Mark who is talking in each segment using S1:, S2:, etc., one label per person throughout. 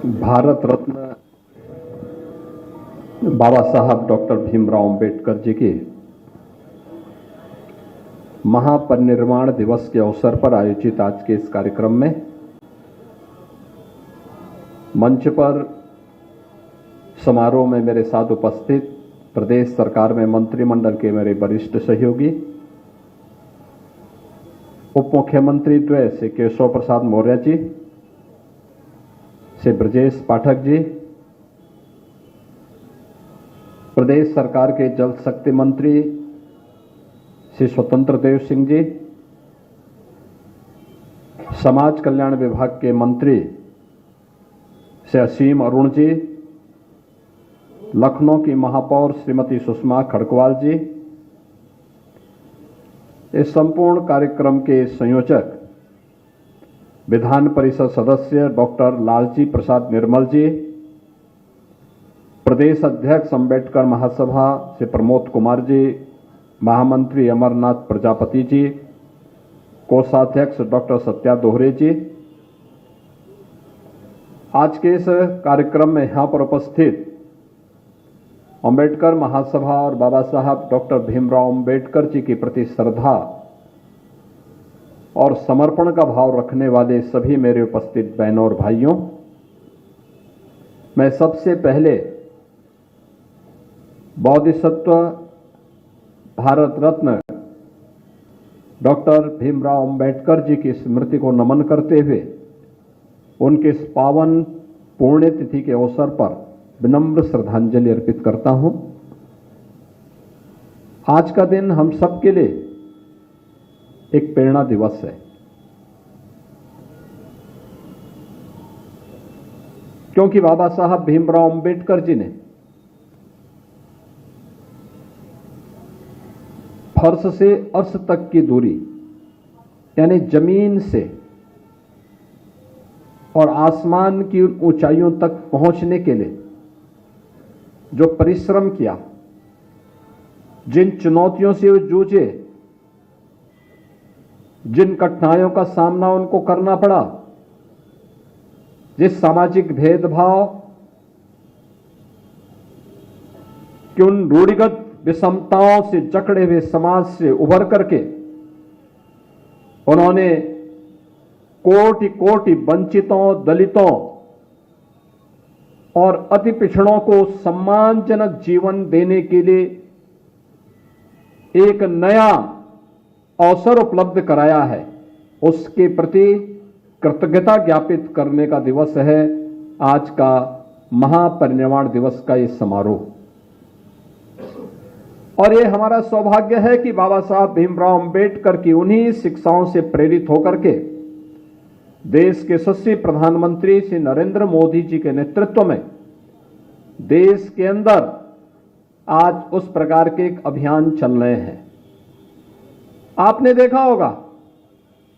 S1: भारत रत्न बाबा साहब डॉक्टर भीमराव अंबेडकर जी के महापरिनिर्वाण दिवस के अवसर पर आयोजित आज के इस कार्यक्रम में मंच पर समारोह में मेरे साथ उपस्थित प्रदेश सरकार में मंत्रिमंडल के मेरे वरिष्ठ सहयोगी, उप मुख्यमंत्री द्वय श्री केशव प्रसाद मौर्य जी, श्री ब्रजेश पाठक जी, प्रदेश सरकार के जल शक्ति मंत्री श्री स्वतंत्र देव सिंह जी, समाज कल्याण विभाग के मंत्री श्री असीम अरुण जी, लखनऊ की महापौर श्रीमती सुषमा खड़गवाल जी, इस संपूर्ण कार्यक्रम के संयोजक विधान परिषद सदस्य डॉक्टर लालजी प्रसाद निर्मल जी, प्रदेश अध्यक्ष अंबेडकर महासभा श्री प्रमोद कुमार जी, महामंत्री अमरनाथ प्रजापति जी, कोषाध्यक्ष डॉक्टर सत्या दोहरे जी, आज के इस कार्यक्रम में यहाँ पर उपस्थित अंबेडकर महासभा और बाबा साहब डॉक्टर भीमराव अंबेडकर जी के प्रति श्रद्धा और समर्पण का भाव रखने वाले सभी मेरे उपस्थित बहनों और भाइयों, मैं सबसे पहले बोधिसत्व भारत रत्न डॉक्टर भीमराव अंबेडकर जी की स्मृति को नमन करते हुए उनके इस पावन पुण्यतिथि के अवसर पर विनम्र श्रद्धांजलि अर्पित करता हूं। आज का दिन हम सबके लिए एक प्रेरणा दिवस है, क्योंकि बाबा साहब भीमराव अंबेडकर जी ने फर्श से अर्श तक की दूरी यानी जमीन से और आसमान की ऊंचाइयों तक पहुंचने के लिए जो परिश्रम किया, जिन चुनौतियों से वो जूझे, जिन कठिनाइयों का सामना उनको करना पड़ा, जिस सामाजिक भेदभाव कि उन रूढ़िगत विषमताओं से जकड़े हुए समाज से उभर करके उन्होंने कोटि कोटि वंचितों, दलितों और अति पिछड़ों को सम्मानजनक जीवन देने के लिए एक नया अवसर उपलब्ध कराया है, उसके प्रति कृतज्ञता ज्ञापित करने का दिवस है आज का महापरिनिर्वाण दिवस का ये समारोह। और ये हमारा सौभाग्य है कि बाबा साहब भीमराव अंबेडकर की उन्हीं शिक्षाओं से प्रेरित होकर के देश के यशस्वी प्रधानमंत्री श्री नरेंद्र मोदी जी के नेतृत्व में देश के अंदर आज उस प्रकार के एक अभियान चल रहे हैं। आपने देखा होगा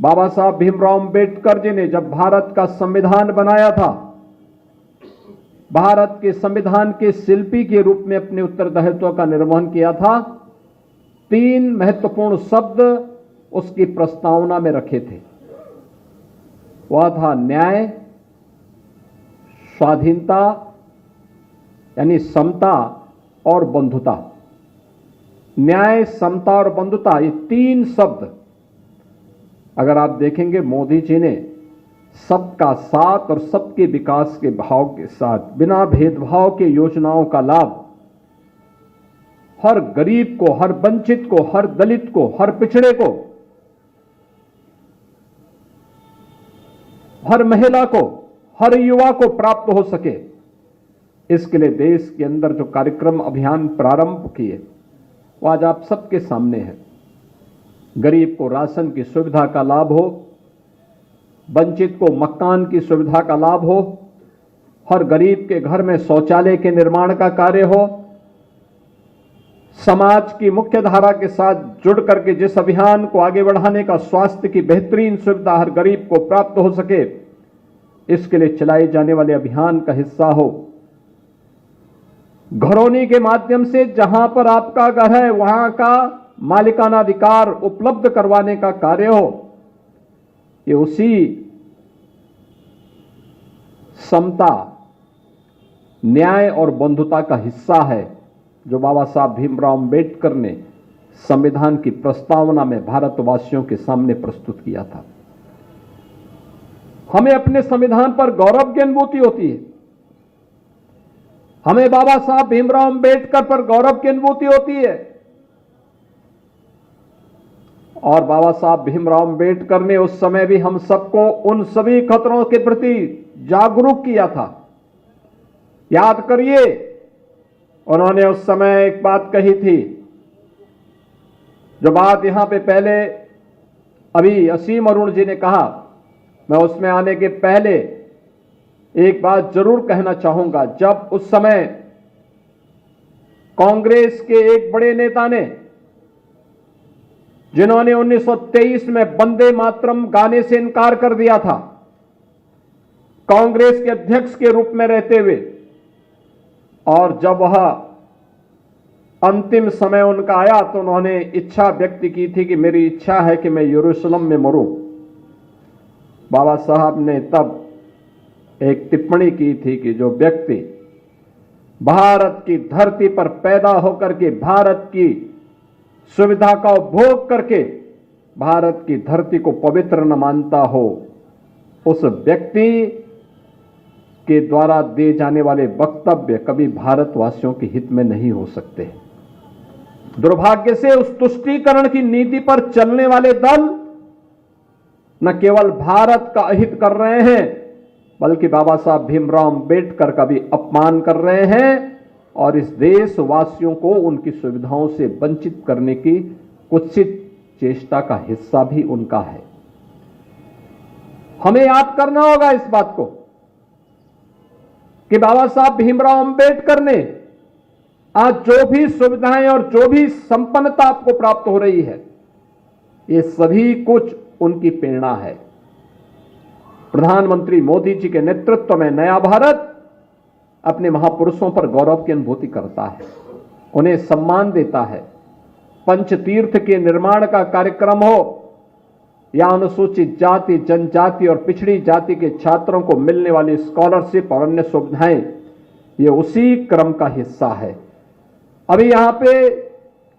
S1: बाबा साहब भीमराव अंबेडकर जी ने जब भारत का संविधान बनाया था, भारत के संविधान के शिल्पी के रूप में अपने उत्तरदायित्व का निर्वहन किया था। 3 महत्वपूर्ण शब्द उसकी प्रस्तावना में रखे थे, वह था न्याय, स्वाधीनता यानी समता और बंधुता। न्याय, समता और बंधुता, ये 3 शब्द अगर आप देखेंगे मोदी जी ने सबका साथ और सबके विकास के भाव के साथ बिना भेदभाव के योजनाओं का लाभ हर गरीब को, हर वंचित को, हर दलित को, हर पिछड़े को, हर महिला को, हर युवा को प्राप्त हो सके, इसके लिए देश के अंदर जो कार्यक्रम अभियान प्रारंभ किए वो आज आप सबके सामने है। गरीब को राशन की सुविधा का लाभ हो, वंचित को मकान की सुविधा का लाभ हो, हर गरीब के घर में शौचालय के निर्माण का कार्य हो, समाज की मुख्य धारा के साथ जुड़ करके जिस अभियान को आगे बढ़ाने का स्वास्थ्य की बेहतरीन सुविधा हर गरीब को प्राप्त हो सके, इसके लिए चलाए जाने वाले अभियान का हिस्सा हो। घरौनी के माध्यम से जहां पर आपका घर है वहां का मालिकाना अधिकार उपलब्ध करवाने का कार्य हो, ये उसी समता न्याय और बंधुता का हिस्सा है जो बाबा साहब भीमराव अम्बेडकर ने संविधान की प्रस्तावना में भारतवासियों के सामने प्रस्तुत किया था। हमें अपने संविधान पर गौरव की अनुभूति होती है, हमें बाबा साहब भीमराव अम्बेडकर पर गौरव की अनुभूति होती है। और बाबा साहब भीमराव अम्बेडकर ने उस समय भी हम सबको उन सभी खतरों के प्रति जागरूक किया था। याद करिए, उन्होंने उस समय एक बात कही थी, जो बात यहां पे पहले अभी असीम अरुण जी ने कहा, मैं उसमें आने के पहले एक बात जरूर कहना चाहूंगा। जब उस समय कांग्रेस के एक बड़े नेता ने, जिन्होंने 1923 में वंदे मातरम गाने से इनकार कर दिया था, कांग्रेस के अध्यक्ष के रूप में रहते हुए, और जब वह अंतिम समय उनका आया तो उन्होंने इच्छा व्यक्त की थी कि मेरी इच्छा है कि मैं यरूशलेम में मरूं। बाबा साहब ने तब एक टिप्पणी की थी कि जो व्यक्ति भारत की धरती पर पैदा होकर के भारत की सुविधा का उपभोग करके भारत की धरती को पवित्र न मानता हो, उस व्यक्ति के द्वारा दिए जाने वाले वक्तव्य कभी भारतवासियों के हित में नहीं हो सकते। दुर्भाग्य से उस तुष्टीकरण की नीति पर चलने वाले दल न केवल भारत का अहित कर रहे हैं, बल्कि बाबा साहब भीमराव अम्बेडकर का भी अपमान कर रहे हैं और इस देशवासियों को उनकी सुविधाओं से वंचित करने की कुत्सित चेष्टा का हिस्सा भी उनका है। हमें याद करना होगा इस बात को कि बाबा साहब भीमराव अम्बेडकर ने आज जो भी सुविधाएं और जो भी संपन्नता आपको प्राप्त हो रही है, ये सभी कुछ उनकी प्रेरणा है। प्रधानमंत्री मोदी जी के नेतृत्व में नया भारत अपने महापुरुषों पर गौरव की अनुभूति करता है, उन्हें सम्मान देता है। पंचतीर्थ के निर्माण का कार्यक्रम हो या अनुसूचित जाति, जनजाति और पिछड़ी जाति के छात्रों को मिलने वाली स्कॉलरशिप और अन्य सुविधाएं, ये उसी क्रम का हिस्सा है। अभी यहां पे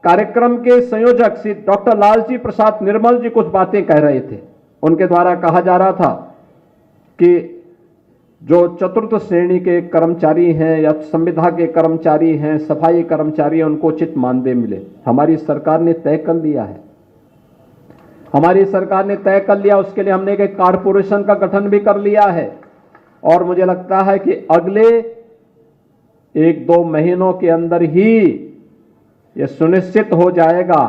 S1: कार्यक्रम के संयोजक श्री डॉक्टर लालजी प्रसाद निर्मल जी कुछ बातें कह रहे थे। उनके द्वारा कहा जा रहा था कि जो चतुर्थ श्रेणी के कर्मचारी हैं या संविदा के कर्मचारी हैं, सफाई कर्मचारी हैं, उनको उचित मानदेय मिले। हमारी सरकार ने तय कर लिया है, हमारी सरकार ने तय कर लिया। उसके लिए हमने एक कारपोरेशन का गठन भी कर लिया है और मुझे लगता है कि अगले 1-2 महीनों के अंदर ही यह सुनिश्चित हो जाएगा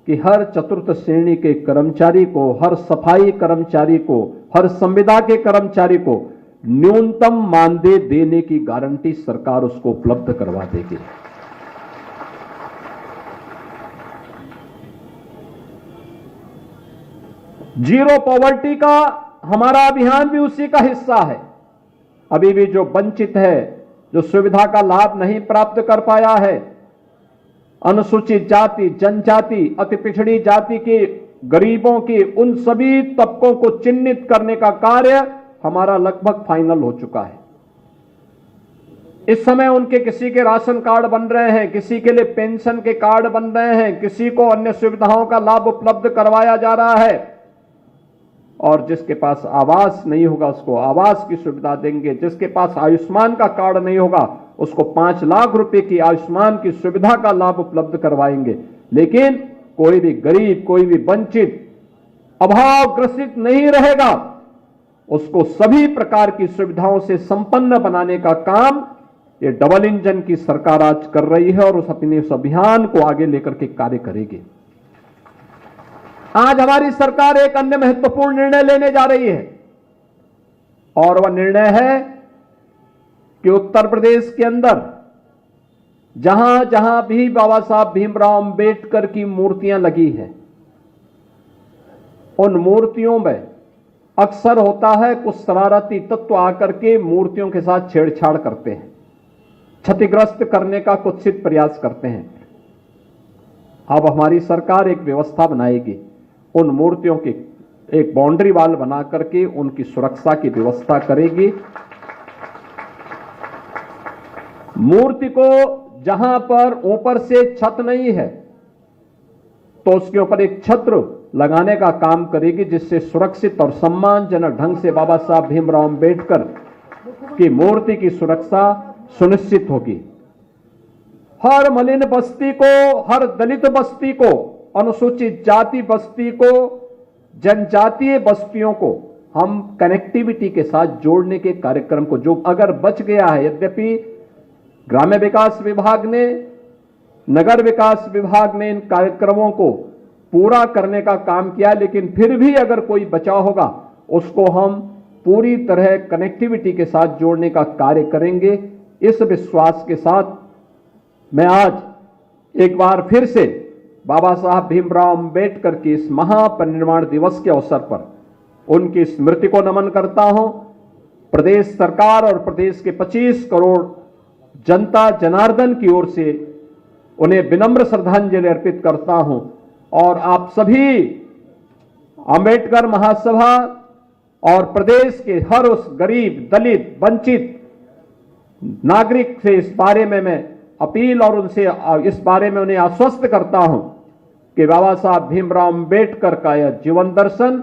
S1: कि हर चतुर्थ श्रेणी के कर्मचारी को, हर सफाई कर्मचारी को, हर संविदा के कर्मचारी को न्यूनतम मानदेय देने की गारंटी सरकार उसको उपलब्ध करवा देगी। जीरो पॉवर्टी का हमारा अभियान भी उसी का हिस्सा है। अभी भी जो वंचित है, जो सुविधा का लाभ नहीं प्राप्त कर पाया है, अनुसूचित जाति, जनजाति, अति पिछड़ी जाति के गरीबों के उन सभी तबकों को चिन्हित करने का कार्य हमारा लगभग फाइनल हो चुका है। इस समय उनके किसी के राशन कार्ड बन रहे हैं, किसी के लिए पेंशन के कार्ड बन रहे हैं, किसी को अन्य सुविधाओं का लाभ उपलब्ध करवाया जा रहा है और जिसके पास आवास नहीं होगा उसको आवास की सुविधा देंगे। जिसके पास आयुष्मान का कार्ड नहीं होगा उसको 5 लाख रुपए की आयुष्मान की सुविधा का लाभ उपलब्ध करवाएंगे। लेकिन कोई भी गरीब, कोई भी वंचित, अभावग्रसित नहीं रहेगा। उसको सभी प्रकार की सुविधाओं से संपन्न बनाने का काम ये डबल इंजन की सरकार आज कर रही है और अपने उस अभियान को आगे लेकर के कार्य करेगी। आज हमारी सरकार एक अन्य महत्वपूर्ण निर्णय लेने जा रही है और वह निर्णय है कि उत्तर प्रदेश के अंदर जहां जहां भी बाबा साहब भीमराव अम्बेडकर की मूर्तियां लगी हैं, उन मूर्तियों में अक्सर होता है कुछ शरारती तत्व आकर के मूर्तियों के साथ छेड़छाड़ करते हैं, क्षतिग्रस्त करने का कुत्सित प्रयास करते हैं। अब हमारी सरकार एक व्यवस्था बनाएगी, उन मूर्तियों की एक बाउंड्री वाल बना करके उनकी सुरक्षा की व्यवस्था करेगी मूर्ति को जहां पर ऊपर से छत नहीं है तो उसके ऊपर एक छत्र लगाने का काम करेगी, जिससे सुरक्षित और सम्मानजनक ढंग से बाबा साहब भीमराव अंबेडकर की मूर्ति की सुरक्षा सुनिश्चित होगी। हर मलिन बस्ती को, हर दलित बस्ती को, अनुसूचित जाति बस्ती को, जनजातीय बस्तियों को हम कनेक्टिविटी के साथ जोड़ने के कार्यक्रम को, जो अगर बच गया है, यद्यपि ग्राम्य विकास विभाग ने, नगर विकास विभाग ने इन कार्यक्रमों को पूरा करने का काम किया, लेकिन फिर भी अगर कोई बचा होगा उसको हम पूरी तरह कनेक्टिविटी के साथ जोड़ने का कार्य करेंगे। इस विश्वास के साथ मैं आज एक बार फिर से बाबा साहब भीमराव अंबेडकर की इस महापरिनिर्वाण दिवस के अवसर पर उनकी स्मृति को नमन करता हूं। प्रदेश सरकार और प्रदेश के 25 करोड़ जनता जनार्दन की ओर से उन्हें विनम्र श्रद्धांजलि अर्पित करता हूं और आप सभी अंबेडकर महासभा और प्रदेश के हर उस गरीब, दलित, वंचित नागरिक से इस बारे में मैं अपील और उनसे इस बारे में उन्हें आश्वस्त करता हूं कि बाबा साहब भीमराव अंबेडकर का यह जीवन दर्शन